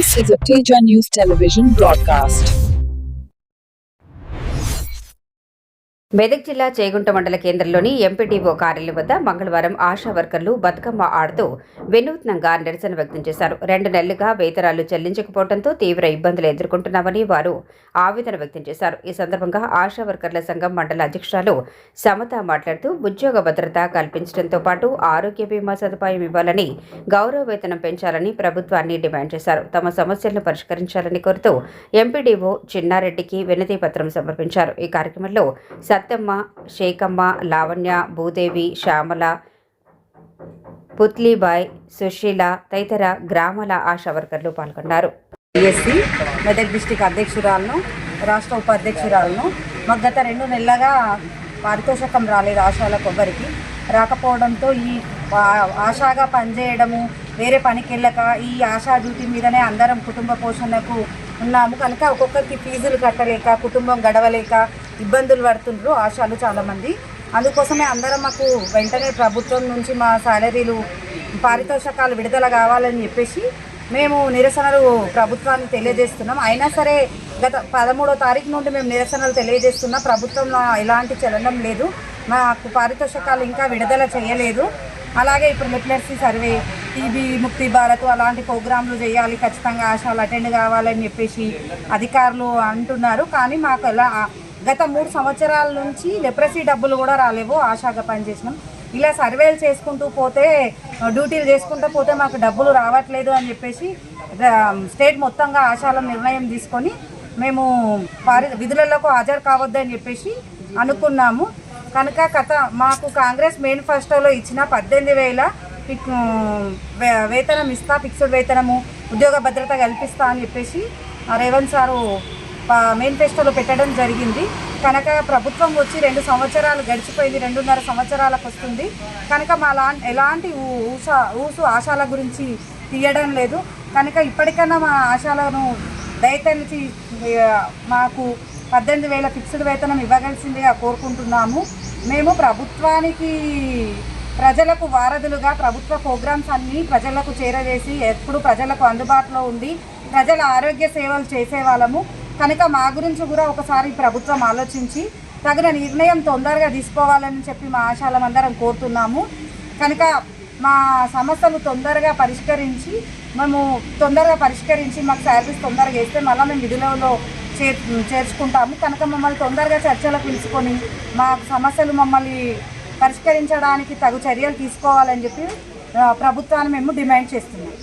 This is a Teja News Television broadcast. Medak జిల్లా చేగుంట మండల కేంద్రంలోని ఎంపీడీఓ కార్యాలయం వద్ద మంగళవారం ఆశా వర్కర్లు బతుకమ్మ ఆడుతూ వినూత్నంగా నిరసన వ్యక్తం చేశారు. 2 నెలలుగా వేతనాలు చెల్లించకపోవడంతో తీవ్ర ఇబ్బందులు ఎదుర్కొంటున్నామని వారు ఆవేదన వ్యక్తం చేశారు. ఈ సందర్భంగా ఆశా వర్కర్ల సంఘం మండల అధ్యక్షురాలు సమత మాట్లాడుతూ ఉద్యోగ భద్రత కల్పించడంతో పాటు ఆరోగ్య బీమా సదుపాయం ఇవ్వాలని, గౌరవ వేతనం పెంచాలని ప్రభుత్వాన్ని డిమాండ్ చేశారు. తమ సమస్యలను పరిష్కరించాలని కోరుతూ ఎంపీడీఓ చిన్నారెడ్డికి వినతి పత్రం సమర్పించారు. ఈ కార్యక్రమంలో సత్తమ్మ, షేకమ్మ, లావణ్య, భూదేవి, శ్యామల, పుత్లీబాయ్, సుశీల తదితర గ్రామాల ఆశా వర్కర్లు పాల్గొన్నారు. బిఎస్సి మెదక్ డిస్టిక్ అధ్యక్షురాలను, రాష్ట్ర ఉపాధ్యక్షురాలను. మాకు గత 2 నెలలుగా పారితోషికం రాలేదు. ఆశాలకు ఎవ్వరికి రాకపోవడంతో ఈ ఆశాగా పనిచేయడము, వేరే పనికి వెళ్ళక ఈ ఆశా డ్యూటీ మీదనే అందరం కుటుంబ పోషణకు ఉన్నాము. కనుక ఒక్కొక్కరికి ఫీజులు కట్టలేక, కుటుంబం గడవలేక ఇబ్బందులు పడుతుండ్రు ఆశాలు చాలామంది. అందుకోసమే అందరం మాకు వెంటనే ప్రభుత్వం నుంచి మా సాలరీలు, పారితోషికాలు విడుదల కావాలని చెప్పేసి మేము నిరసనలు ప్రభుత్వాన్ని తెలియజేస్తున్నాం. అయినా సరే గత 13వ తారీఖు నుండి మేము నిరసనలు తెలియజేస్తున్నా. ప్రభుత్వంలో ఎలాంటి చలనం లేదు. మాకు పారితోషికాలు ఇంకా విడుదల చేయలేదు. అలాగే ఇప్పుడు లిటరసీ సర్వే, టీబీ ముక్తి భారత్ అలాంటి ప్రోగ్రాంలు చేయాలి, ఖచ్చితంగా ఆశాలు అటెండ్ కావాలని చెప్పేసి అధికారులు అంటున్నారు. కానీ మాకు గత 3 సంవత్సరాల నుంచి లిటరసీ డబ్బులు కూడా రాలేవు. ఆశాగా పనిచేసినాం. ఇలా సర్వేలు చేసుకుంటూ పోతే, డ్యూటీలు చేసుకుంటూ పోతే మాకు డబ్బులు రావట్లేదు అని చెప్పేసి స్టేట్ మొత్తంగా ఆశాల నిర్ణయం తీసుకొని మేము విధులకు హాజరు కావద్దని చెప్పేసి అనుకున్నాము. కనుక మాకు కాంగ్రెస్ మేనిఫెస్టోలో ఇచ్చిన 18,000 వేతనం ఇస్తా, ఫిక్స్డ్ వేతనము, ఉద్యోగ భద్రత కల్పిస్తా అని చెప్పేసి రేవంత్ సారు మేనిఫెస్టోలో పెట్టడం జరిగింది. కనుక ప్రభుత్వం వచ్చి 2 సంవత్సరాలు గడిచిపోయింది, 2.5 సంవత్సరాలకు వస్తుంది. కనుక ఎలాంటి ఊసు ఆశాల గురించి తీయడం లేదు. కనుక ఇప్పటికన్నా మా ఆశాలను దయతలిచి మాకు 18,000 ఫిక్స్డ్ వేతనం ఇవ్వగలిసిందిగా కోరుకుంటున్నాము. మేము ప్రభుత్వానికి ప్రజలకు వారధులుగా ప్రభుత్వ ప్రోగ్రామ్స్ అన్నీ ప్రజలకు చేరవేసి ఎప్పుడు ప్రజలకు అందుబాటులో ఉండి ప్రజల ఆరోగ్య సేవలు చేసేవాళ్ళము. కనుక మా గురించి కూడా ఒకసారి ప్రభుత్వం ఆలోచించి తగిన నిర్ణయం తొందరగా తీసుకోవాలని చెప్పి మా ఆశాలమందరం కోరుతున్నాము. కనుక మా సమస్యలు తొందరగా పరిష్కరించి మాకు శాలరీస్ తొందరగా వేస్తే మళ్ళీ మేము విధులలో చేర్చుకుంటాము. కనుక మమ్మల్ని తొందరగా చర్చలకు పిలుచుకొని మా సమస్యలు మమ్మల్ని పరిష్కరించడానికి తగు చర్యలు తీసుకోవాలని చెప్పి ప్రభుత్వాన్ని మేము డిమాండ్ చేస్తున్నాం.